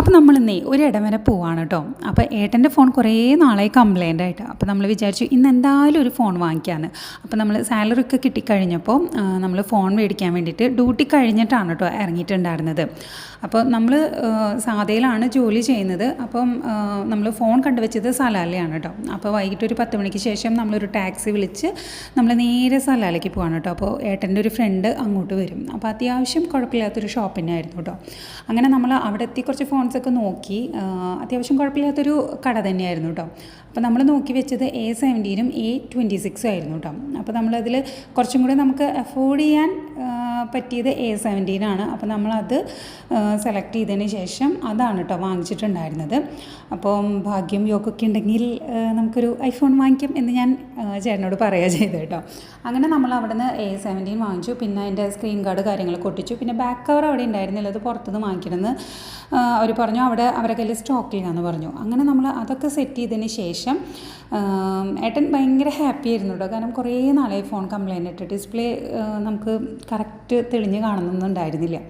അപ്പോൾ നമ്മളിന്നേ ഒരിടം വരെ പോവാണ് കേട്ടോ. അപ്പോൾ ഏട്ടൻ്റെ ഫോൺ കുറേ നാളായി കംപ്ലൈൻ്റ് ആയിട്ട്. അപ്പോൾ നമ്മൾ വിചാരിച്ചു ഇന്ന് എന്തായാലും ഒരു ഫോൺ വാങ്ങിക്കാമെന്ന്. അപ്പോൾ നമ്മൾ സാലറി ഒക്കെ കിട്ടിക്കഴിഞ്ഞപ്പോൾ നമ്മൾ ഫോൺ മേടിക്കാൻ വേണ്ടിയിട്ട് ഡ്യൂട്ടി കഴിഞ്ഞിട്ടാണ് കേട്ടോ ഇറങ്ങിയിട്ടുണ്ടായിരുന്നത്. അപ്പോൾ നമ്മൾ സാധയിലാണ് ജോലി ചെയ്യുന്നത്. അപ്പം നമ്മൾ ഫോൺ കണ്ടുവച്ചത് സലാലയാണ് കേട്ടോ. അപ്പോൾ വൈകിട്ട് ഒരു 10 മണിക്ക് ശേഷം നമ്മളൊരു ടാക്സി വിളിച്ച് നമ്മൾ നേരെ സലാലയ്ക്ക് പോവാണ് കേട്ടോ. അപ്പോൾ ഏട്ടൻ്റെ ഒരു ഫ്രണ്ട് അങ്ങോട്ട് വരും. അപ്പോൾ അത്യാവശ്യം കുഴപ്പമില്ലാത്തൊരു ഷോപ്പിംഗ് ആയിരുന്നു കേട്ടോ. അങ്ങനെ നമ്മൾ അവിടെ എത്തി കുറച്ച് ഫോൺസൊക്കെ നോക്കി. അത്യാവശ്യം കുഴപ്പമില്ലാത്തൊരു കട തന്നെയായിരുന്നു കേട്ടോ. അപ്പോൾ നമ്മൾ നോക്കി വെച്ചത് A17ഉം A26ഉം ആയിരുന്നു കേട്ടോ. അപ്പോൾ നമ്മളതിൽ കുറച്ചും കൂടി നമുക്ക് അഫോർഡ് ചെയ്യാൻ പറ്റിയത് A17 ആണ്. അപ്പോൾ നമ്മളത് സെലക്ട് ചെയ്തതിന് ശേഷം അതാണ് കേട്ടോ വാങ്ങിച്ചിട്ടുണ്ടായിരുന്നത്. അപ്പം ഭാഗ്യം യോഗമൊക്കെ ഉണ്ടെങ്കിൽ നമുക്കൊരു ഐഫോൺ വാങ്ങിക്കും എന്ന് ഞാൻ ചേട്ടനോട് പറയുക ചെയ്തു കേട്ടോ. അങ്ങനെ നമ്മൾ അവിടെ നിന്ന് A17 വാങ്ങിച്ചു. പിന്നെ അതിൻ്റെ സ്ക്രീൻ ഗാർഡ് കാര്യങ്ങളൊക്കെ ഒട്ടിച്ചു. പിന്നെ ബാക്ക് കവർ അവിടെ ഉണ്ടായിരുന്നില്ല, അത് പുറത്തുനിന്ന് വാങ്ങിക്കണമെന്ന് അവർ പറഞ്ഞു. അവിടെ അവരുടെ കയ്യിൽ സ്റ്റോക്കില്ലാന്ന് പറഞ്ഞു. അങ്ങനെ നമ്മൾ അതൊക്കെ സെറ്റ് ചെയ്തതിന് ശേഷം ഏട്ടൻ ഭയങ്കര ഹാപ്പി ആയിരുന്നു കേട്ടോ. കാരണം കുറേ നാളായി ഫോൺ കംപ്ലൈൻ്റ് ഇട്ട് ഡിസ്പ്ലേ നമുക്ക് കറക്റ്റ് തെളിഞ്ഞ് കാണുന്നുണ്ടായിരുന്നില്ല.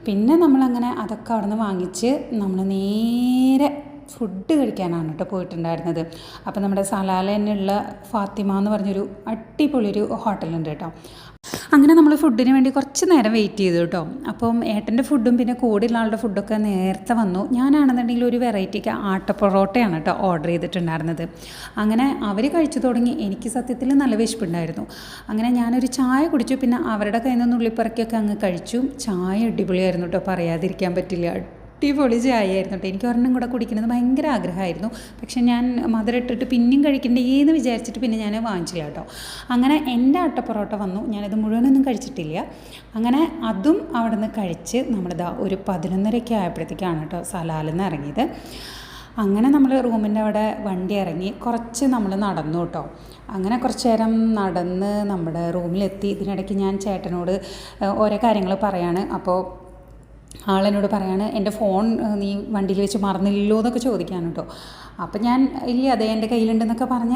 പിന്നെ നമ്മളങ്ങനെ അതൊക്കെ അവിടെ നിന്ന് വാങ്ങിച്ച് നമ്മൾ നേരെ ഫുഡ് കഴിക്കാനാണ് കേട്ടോ പോയിട്ടുണ്ടായിരുന്നത്. അപ്പോൾ നമ്മുടെ സലാല തന്നെയുള്ള ഫാത്തിമ എന്ന് പറഞ്ഞൊരു അടിപൊളിയൊരു ഹോട്ടലുണ്ട് കേട്ടോ. അങ്ങനെ നമ്മൾ ഫുഡിന് വേണ്ടി കുറച്ച് നേരം വെയിറ്റ് ചെയ്തു കേട്ടോ. അപ്പം ഏട്ടൻ്റെ ഫുഡും പിന്നെ കൂടെയുള്ള ആളുടെ ഫുഡൊക്കെ നേരത്തെ വന്നു. ഞാനാണെന്നുണ്ടെങ്കിൽ ഒരു വെറൈറ്റിക്ക് ആട്ട പൊറോട്ടയാണ് കേട്ടോ ഓർഡർ ചെയ്തിട്ടുണ്ടായിരുന്നത്. അങ്ങനെ അവർ കഴിച്ചു തുടങ്ങി. എനിക്ക് സത്യത്തിൽ നല്ല വിശപ്പുണ്ടായിരുന്നു. അങ്ങനെ ഞാനൊരു ചായ കുടിച്ചു. പിന്നെ അവരുടെ കയ്യിൽ നിന്ന് ഉള്ളിപ്പറക്കിയൊക്കെ അങ്ങ് കഴിച്ചു. ചായ അടിപൊളിയായിരുന്നു കേട്ടോ, പറയാതിരിക്കാൻ പറ്റില്ല. അടിപൊളി ചായയായിരുന്നു കേട്ടോ. എനിക്ക് ഒരെണ്ണം കൂടെ കുടിക്കുന്നത് ഭയങ്കര ആഗ്രഹമായിരുന്നു. പക്ഷെ ഞാൻ മധുരം ഇട്ടിട്ട് പിന്നെയും കഴിക്കണ്ടേന്ന് വിചാരിച്ചിട്ട് പിന്നെ ഞാൻ വാങ്ങിച്ചില്ല കേട്ടോ. അങ്ങനെ എൻ്റെ അട്ടപ്പൊറോട്ട വന്നു. ഞാനത് മുഴുവനൊന്നും കഴിച്ചിട്ടില്ല. അങ്ങനെ അതും അവിടെ നിന്ന് കഴിച്ച് നമ്മളിതാ ഒരു 11:30 ആയപ്പോഴത്തേക്കാണ് കേട്ടോ സലാലിൽ നിന്ന് ഇറങ്ങിയത്. അങ്ങനെ നമ്മൾ റൂമിൻ്റെ അവിടെ വണ്ടി ഇറങ്ങി കുറച്ച് നമ്മൾ നടന്നു കേട്ടോ. അങ്ങനെ കുറച്ച് നേരം നടന്ന് നമ്മുടെ റൂമിലെത്തി. ഇതിനിടയ്ക്ക് ഞാൻ ചേട്ടനോട് ഓരോ കാര്യങ്ങൾ പറയാണ്. അപ്പോൾ ആളെന്നോട് പറയാണ് എൻ്റെ ഫോൺ നീ വണ്ടിയിൽ വെച്ച് മറന്നില്ലല്ലോ എന്നൊക്കെ ചോദിക്കാണ് കേട്ടോ. അപ്പം ഞാൻ ഇല്ല, അതേ എൻ്റെ കയ്യിലുണ്ടെന്നൊക്കെ പറഞ്ഞാൽ